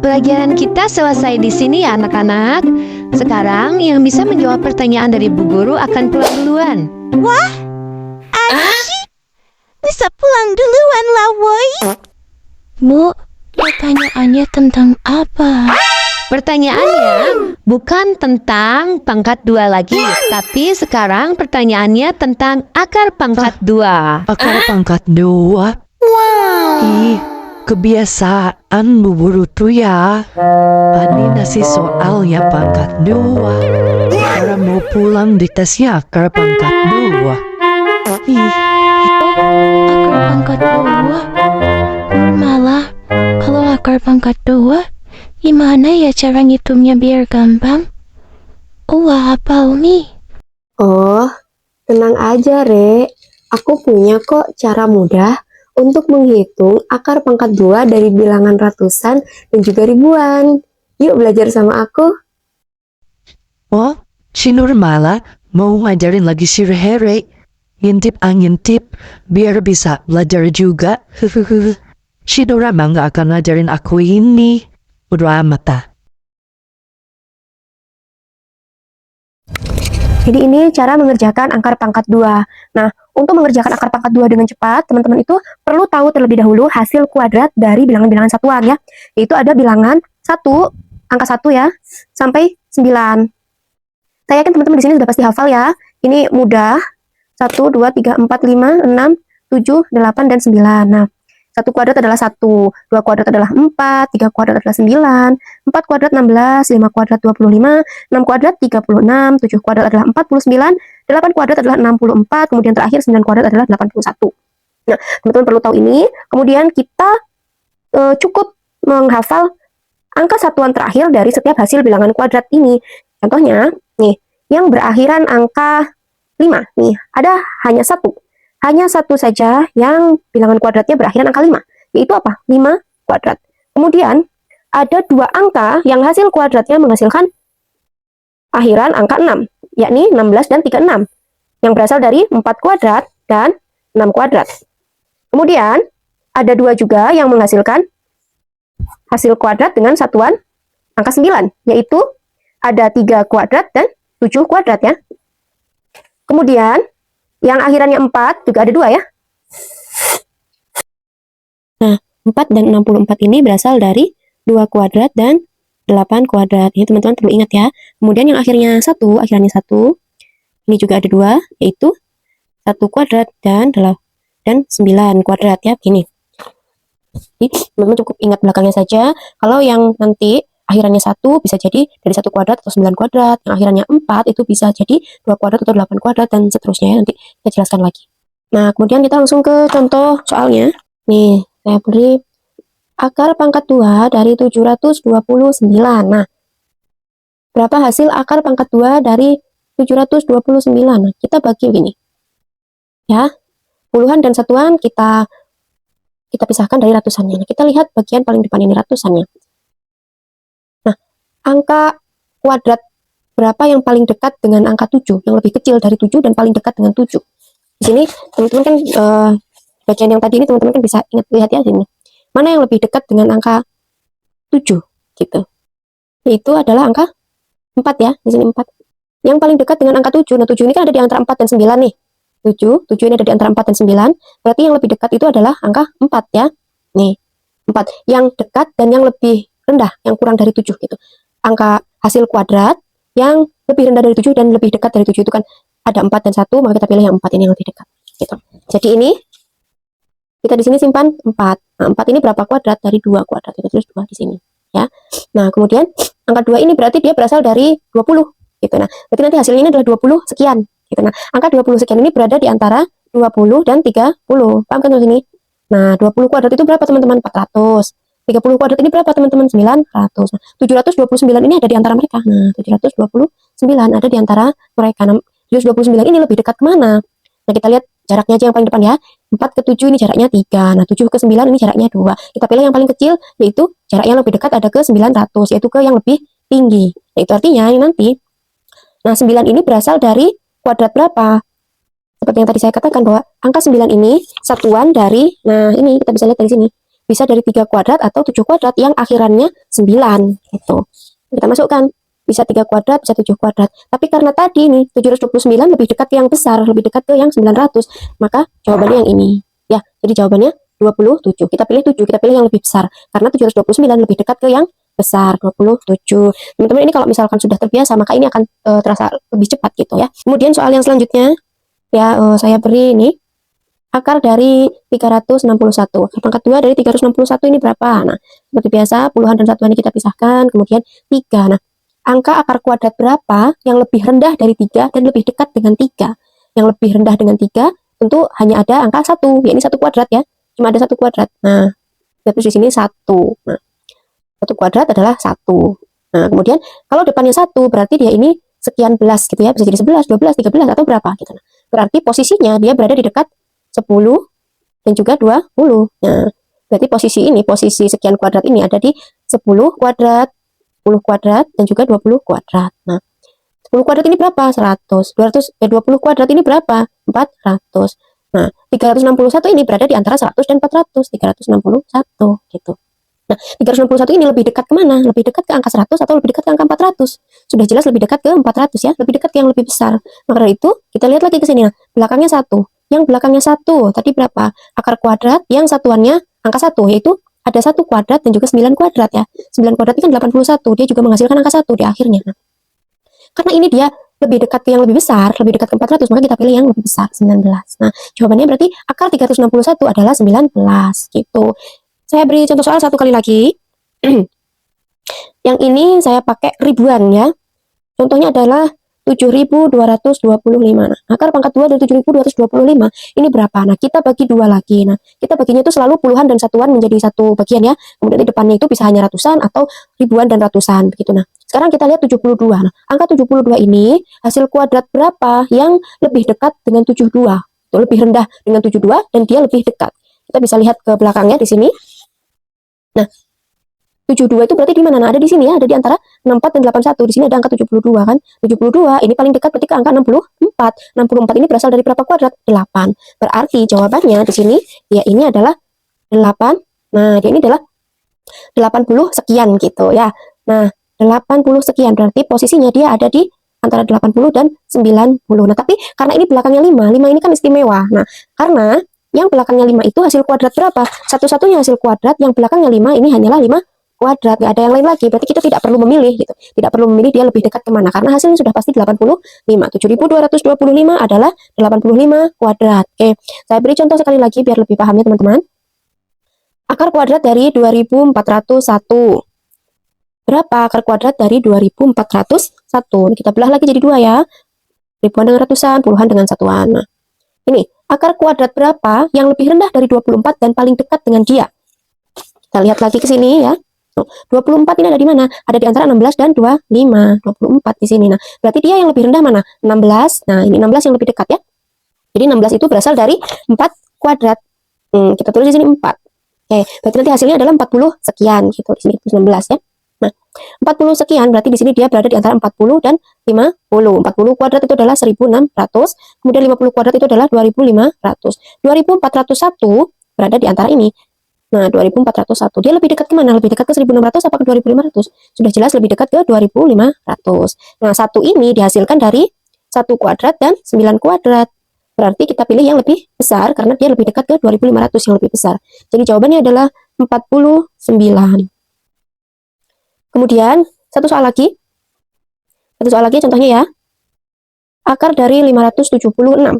Pelajaran kita selesai di sini ya anak-anak. Sekarang yang bisa menjawab pertanyaan dari Bu Guru akan pulang duluan. Wah, Aci bisa pulang duluan lah, woi. Bu, pertanyaannya tentang apa? Pertanyaannya bukan tentang pangkat 2 lagi, tapi sekarang pertanyaannya tentang akar pangkat 2. Akar pangkat 2? Wow. Ih, kebiasaan Bu Guru tuh ya. Ini nasi soalnya pangkat 2. Sekarang mau pulang ditesnya akar pangkat 2. Ih, Akar pangkat 2? Malah, kalau akar pangkat 2, gimana ya cara ngitungnya biar gampang? Apa nih? Oh, tenang aja, Re. Aku punya kok cara mudah untuk menghitung akar pangkat 2 dari bilangan ratusan dan juga ribuan. Yuk belajar sama aku. oh, si Nurmala mau ngajarin lagi si Rehere. Ngintip biar bisa belajar juga. Si Dora mah nggak akan ngajarin aku ini. Udah amat ah. Jadi ini cara mengerjakan akar pangkat 2. Nah, untuk mengerjakan akar pangkat 2 dengan cepat, teman-teman itu perlu tahu terlebih dahulu hasil kuadrat dari bilangan-bilangan satuan ya. Yaitu ada bilangan 1, angka 1 ya, sampai 9. Saya yakin teman-teman di sini sudah pasti hafal ya. Ini mudah. 1, 2, 3, 4, 5, 6, 7, 8, dan 9. Nah, 1 kuadrat adalah 1, 2 kuadrat adalah 4, 3 kuadrat adalah 9, 4 kuadrat 16, 5 kuadrat 25, 6 kuadrat 36, 7 kuadrat adalah 49, 8 kuadrat adalah 64, kemudian terakhir 9 kuadrat adalah 81. Nah, teman-teman perlu tahu ini. Kemudian kita cukup menghafal angka satuan terakhir dari setiap hasil bilangan kuadrat ini. Contohnya, nih, yang berakhiran angka 5, nih, ada hanya satu saja yang bilangan kuadratnya berakhiran angka 5, yaitu apa? 5 kuadrat. Kemudian, ada 2 angka yang hasil kuadratnya menghasilkan akhiran angka 6, yakni 16 dan 36, yang berasal dari 4 kuadrat dan 6 kuadrat. Kemudian, ada 2 juga yang menghasilkan hasil kuadrat dengan satuan angka 9, yaitu ada 3 kuadrat dan 7 kuadrat ya. Kemudian, yang akhirannya 4 juga ada 2 ya. Nah, 4 dan 64 ini berasal dari 2 kuadrat dan 8 kuadrat. Ini teman-teman perlu ingat ya. Kemudian yang akhirannya 1, ini juga ada 2, yaitu 1 kuadrat dan 9 kuadrat ya, begini. Jadi, teman-teman cukup ingat belakangnya saja. Kalau yang nanti akhirannya 1 bisa jadi dari 1 kuadrat atau 9 kuadrat. Yang akhirannya 4 itu bisa jadi 2 kuadrat atau 8 kuadrat dan seterusnya ya. Nanti saya jelaskan lagi. Nah, kemudian kita langsung ke contoh soalnya. Nih, saya beri akar pangkat 2 dari 729. Nah, berapa hasil akar pangkat 2 dari 729? Nah, kita bagi begini. Ya, puluhan dan satuan kita pisahkan dari ratusannya. Nah, kita lihat bagian paling depan ini ratusannya. Angka kuadrat berapa yang paling dekat dengan angka 7, yang lebih kecil dari 7 dan paling dekat dengan 7. Di sini teman-teman kan bagian yang tadi ini teman-teman kan bisa lihat ya sini. Mana yang lebih dekat dengan angka 7 gitu. Yaitu adalah angka 4 ya, di sini 4. Yang paling dekat dengan angka 7. Nah, 7 ini kan ada di antara 4 dan 9 nih. 7 ini ada di antara 4 dan 9. Berarti yang lebih dekat itu adalah angka 4 ya. Nih, 4. Yang dekat dan yang lebih rendah, yang kurang dari 7 gitu. Angka hasil kuadrat yang lebih rendah dari 7 dan lebih dekat dari 7 itu kan ada 4 dan 1, maka kita pilih yang 4 ini yang lebih dekat gitu. Jadi ini kita di sini simpan 4. Nah, 4 ini berapa kuadrat? Dari 2 kuadrat. Kita tulis 2 di sini ya. Nah, kemudian angka 2 ini berarti dia berasal dari 20 gitu. Nah, berarti nanti hasilnya ini adalah 20 sekian gitu. Nah, angka 20 sekian ini berada di antara 20 dan 30. Paham kan di sini? Nah, 20 kuadrat itu berapa teman-teman? 400. 30 kuadrat ini berapa teman-teman? 900. Nah, 729 ini ada di antara mereka. Nah, 729 ada di antara mereka. Nah, 729 ini lebih dekat kemana? Nah, kita lihat jaraknya aja yang paling depan ya. 4 ke 7 ini jaraknya 3. Nah, 7 ke 9 ini jaraknya 2. Kita pilih yang paling kecil, yaitu jarak yang lebih dekat ada ke 900, yaitu ke yang lebih tinggi. Nah, itu artinya ini nanti. Nah, 9 ini berasal dari kuadrat berapa? Seperti yang tadi saya katakan bahwa angka 9 ini satuan dari, nah ini kita bisa lihat dari sini. Bisa dari 3 kuadrat atau 7 kuadrat yang akhirannya 9. Gitu. Kita masukkan. Bisa 3 kuadrat, bisa 7 kuadrat. Tapi karena tadi nih 729 lebih dekat ke yang besar, lebih dekat ke yang 900, maka jawabannya yang ini. Ya, jadi jawabannya 27. Kita pilih 7, kita pilih yang lebih besar. Karena 729 lebih dekat ke yang besar, 27. Teman-teman ini kalau misalkan sudah terbiasa, maka ini akan terasa lebih cepat gitu ya. Kemudian soal yang selanjutnya, ya saya beri ini akar dari 361. Akar pangkat 2 dari 361 ini berapa? Nah, seperti biasa puluhan dan satuan ini kita pisahkan, kemudian 3. Nah, angka akar kuadrat berapa yang lebih rendah dari 3 dan lebih dekat dengan 3? Yang lebih rendah dengan 3 tentu hanya ada angka 1, ya ini 1 kuadrat ya. Cuma ada 1 kuadrat. Nah, terus di sini 1. Nah, 1 kuadrat adalah 1. Nah, kemudian kalau depannya 1 berarti dia ini sekian belas gitu ya. Bisa jadi 11, 12, 13 atau berapa gitu. Nah, berarti posisinya dia berada di dekat 10 dan juga 20. Nah, berarti posisi ini, posisi sekian kuadrat ini ada di 10 kuadrat, 10 kuadrat, dan juga 20 kuadrat. Nah, 10 kuadrat ini berapa? 100. 20 kuadrat ini berapa? 400. Nah, 361 ini berada di antara 100 dan 400. 361 gitu. Nah, 361 ini lebih dekat kemana? Lebih dekat ke angka 100 atau lebih dekat ke angka 400? Sudah jelas lebih dekat ke 400 ya, lebih dekat ke yang lebih besar. Maka dari itu, kita lihat lagi ke sini. Nah, belakangnya 1. Yang belakangnya 1, tadi berapa? Akar kuadrat yang satuannya angka 1, yaitu ada 1 kuadrat dan juga 9 kuadrat ya. 9 kuadrat ini kan 81, dia juga menghasilkan angka 1 di akhirnya. Nah, karena ini dia lebih dekat ke yang lebih besar, lebih dekat ke 400, maka kita pilih yang lebih besar, 19. Nah, jawabannya berarti akar 361 adalah 19, gitu. Saya beri contoh soal satu kali lagi. Yang ini saya pakai ribuan ya. Contohnya adalah 7.225. Nah, akar pangkat 2 dari 7.225 ini berapa? Nah, kita bagi 2 lagi. Nah, kita baginya itu selalu puluhan dan satuan menjadi satu bagian ya. Kemudian di depannya itu bisa hanya ratusan atau ribuan dan ratusan begitu. Nah, sekarang kita lihat 72. Nah, angka 72 ini hasil kuadrat berapa yang lebih dekat dengan 72? Itu lebih rendah dengan 72 dan dia lebih dekat. Kita bisa lihat ke belakangnya di sini. Nah, 72 itu berarti di mana? Nah, ada di sini ya, ada di antara 64 dan 81. Di sini ada angka 72 kan. 72 ini paling dekat berarti ke angka 64. 64 ini berasal dari berapa kuadrat? 8. Berarti jawabannya di sini ya ini adalah 8. Nah, dia ini adalah 80 sekian gitu ya. Nah, 80 sekian berarti posisinya dia ada di antara 80 dan 90. Nah, tapi karena ini belakangnya 5 ini kan istimewa. Nah, karena yang belakangnya 5 itu hasil kuadrat berapa? Satu-satunya hasil kuadrat yang belakangnya 5 ini hanyalah 5 kuadrat, nggak ada yang lain lagi. Berarti kita tidak perlu memilih gitu. Tidak perlu memilih dia lebih dekat kemana, karena hasilnya sudah pasti 85. 7.225 adalah 85 kuadrat. Oke, saya beri contoh sekali lagi biar lebih paham ya teman-teman. Akar kuadrat dari 2401. Berapa akar kuadrat dari 2401? Kita belah lagi jadi 2 ya. Ribuan dengan ratusan, puluhan dengan satuan. Nah, ini akar kuadrat berapa yang lebih rendah dari 24 dan paling dekat dengan dia? Kita lihat lagi ke sini ya. 24 ini ada di mana? Ada di antara 16 dan 25. 24 di sini. Nah, berarti dia yang lebih rendah mana? 16. Nah, ini 16 yang lebih dekat ya. Jadi 16 itu berasal dari 4 kuadrat. Kita tulis di sini 4. Oke, berarti nanti hasilnya adalah 40 sekian gitu. Di sini 16 ya. Nah, 40 sekian berarti di sini dia berada di antara 40 dan 50. 40 kuadrat itu adalah 1600, kemudian 50 kuadrat itu adalah 2500. 2401 berada di antara ini. Nah, 2401. Dia lebih dekat kemana? Lebih dekat ke 1600 apa ke 2500? Sudah jelas lebih dekat ke 2500. Nah, satu ini dihasilkan dari 1 kuadrat dan 9 kuadrat. Berarti kita pilih yang lebih besar karena dia lebih dekat ke 2500 yang lebih besar. Jadi jawabannya adalah 49. Kemudian, satu soal lagi contohnya ya. Akar dari 576.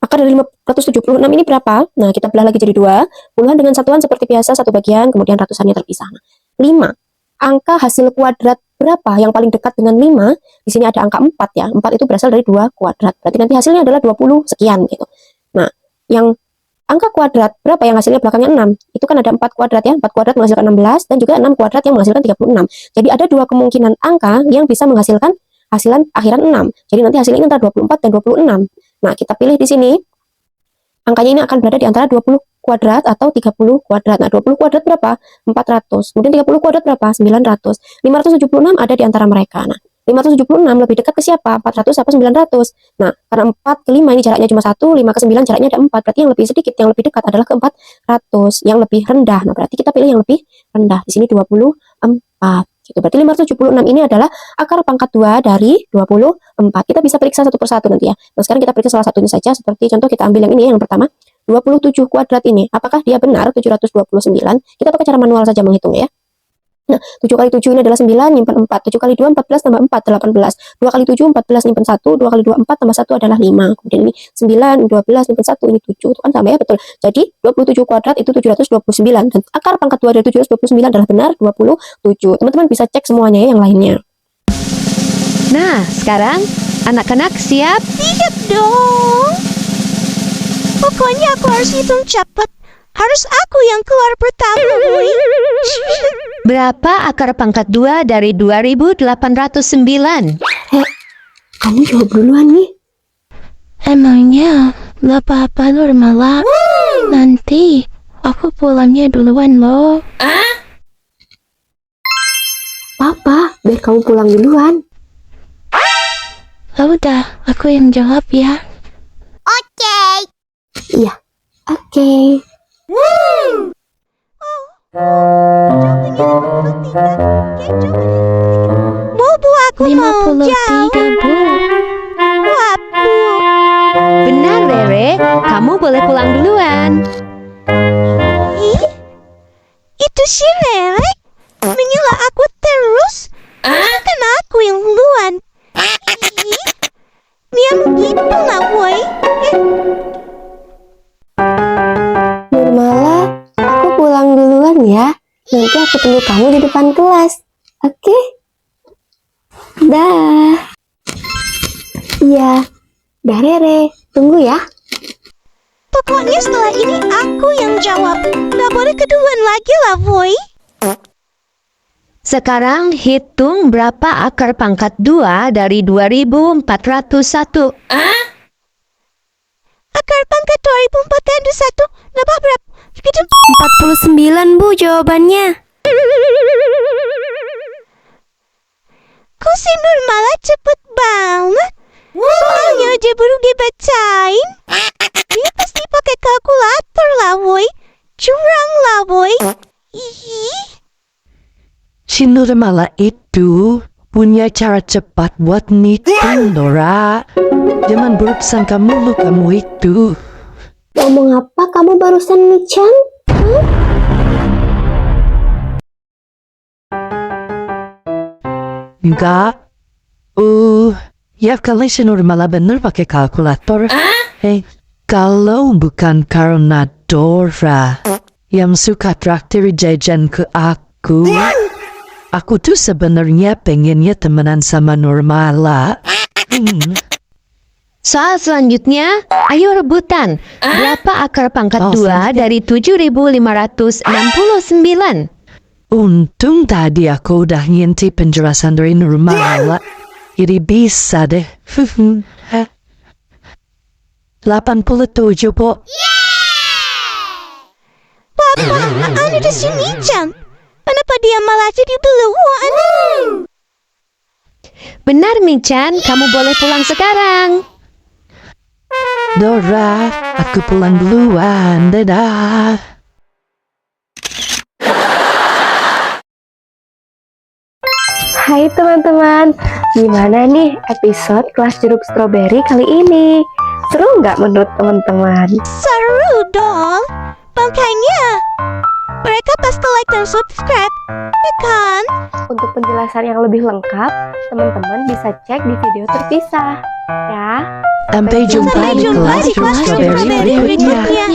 Akar dari 576 ini berapa? Nah, kita belah lagi jadi 2. Puluhan dengan satuan seperti biasa, satu bagian, kemudian ratusannya terpisah. Nah, 5. Angka hasil kuadrat berapa yang paling dekat dengan 5? Di sini ada angka 4 ya. 4 itu berasal dari 2 kuadrat. Berarti nanti hasilnya adalah 20 sekian gitu. Nah, yang angka kuadrat berapa yang hasilnya belakangnya 6? Itu kan ada 4 kuadrat ya, 4 kuadrat menghasilkan 16 dan juga 6 kuadrat yang menghasilkan 36. Jadi ada 2 kemungkinan angka yang bisa menghasilkan hasilan akhiran 6. Jadi nanti hasilnya antara 24 dan 26. Nah, kita pilih di sini. Angkanya ini akan berada di antara 20 kuadrat atau 30 kuadrat. Nah, 20 kuadrat berapa? 400. Kemudian 30 kuadrat berapa? 900. 576 ada di antara mereka. Nah, 576 lebih dekat ke siapa? 400 apa 900? Nah, karena 4 ke 5 ini jaraknya cuma 1, 5 ke 9 jaraknya ada 4. Berarti yang lebih sedikit, yang lebih dekat adalah ke 400. Yang lebih rendah. Nah, berarti kita pilih yang lebih rendah. Di sini 24. Gitu. Berarti 576 ini adalah akar pangkat 2 dari 24. Kita bisa periksa satu persatu nanti ya. Nah, sekarang kita periksa salah satunya saja. Seperti contoh kita ambil yang ini, yang pertama. 27 kuadrat ini. Apakah dia benar 729? Kita pakai cara manual saja menghitungnya ya. Nah, 7 kali 7 ini adalah 9, nyimpan 4. 7 kali 2, 14, tambah 4, 18. 2 kali 7, 14, nyimpan 1. 2 kali 2, 4, tambah 1 adalah 5. Kemudian ini 9, 12, nyimpan 1, ini 7. Itu kan sama ya, betul. Jadi, 27 kuadrat itu 729. Dan akar pangkat 2 dari 729 adalah benar 27. Teman-teman bisa cek semuanya ya yang lainnya. Nah, sekarang anak-anak siap? Siap dong. Pokoknya aku harus hitung cepat. Harus aku yang keluar pertama, boy. Berapa akar pangkat 2 dari 2809? Kamu jawab duluan nih. Emangnya gak apa-apa Nur Mala. Nanti aku pulangnya duluan loh. Papa, biar kamu pulang duluan. Udah, aku yang jawab ya. Iya, oke. Bu, aku mau 53, Bu. Wah, Bu. Benar, Rere. Kamu boleh pulang duluan. Ih, itu si Lele menyela aku terus. Kan aku yang duluan. Ih, dia begitu lah, boy. Nurmala, aku pulang duluan ya. Nanti aku tunggu kamu di depan kelas. Oke? Dah. Iya. Dah, Rere. Tunggu ya. Pokoknya setelah ini aku yang jawab. Gak boleh keduluan lagi lah, boy. Sekarang hitung berapa akar pangkat 2 dari 2401. Akar pangkat 2401 dapat berapa? Gitu. 49, Bu, jawabannya. Kok si Nurmala cepet banget? Soalnya dia baru dibacain. Dia pasti pakai kalkulator lah, boy. Curang lah, boy. Ih. Si Nurmala itu punya cara cepat buat ngitung, Nora. Jangan bersangka mulu kamu itu. Ngomong apa kamu barusan, Michan? Enggak. Ya kali si Nurmala bener pakai kalkulator. Kalau bukan karena Dora yang suka traktir jajan ke aku tuh sebenarnya pengennya temenan sama Nurmala. Soal selanjutnya, ayo rebutan. Berapa akar pangkat 2 dari 7569? Untung tadi aku udah ngintip penjelasan dari Nurmala. Jadi bisa deh. 87, Po. Papa, anu di sini, Chan. Kenapa dia malah jadi duluan? Benar, Michan. Kamu boleh pulang sekarang. Dora, aku pulang duluan. Dadah. Hai teman-teman, gimana nih episode kelas jeruk strawberry kali ini? Seru nggak menurut teman-teman? Seru dong. Makanya mereka pasti like dan subscribe, ya kan? Untuk penjelasan yang lebih lengkap, teman-teman bisa cek di video terpisah, ya. Sampai jumpa di kelas jeruk strawberry berikutnya.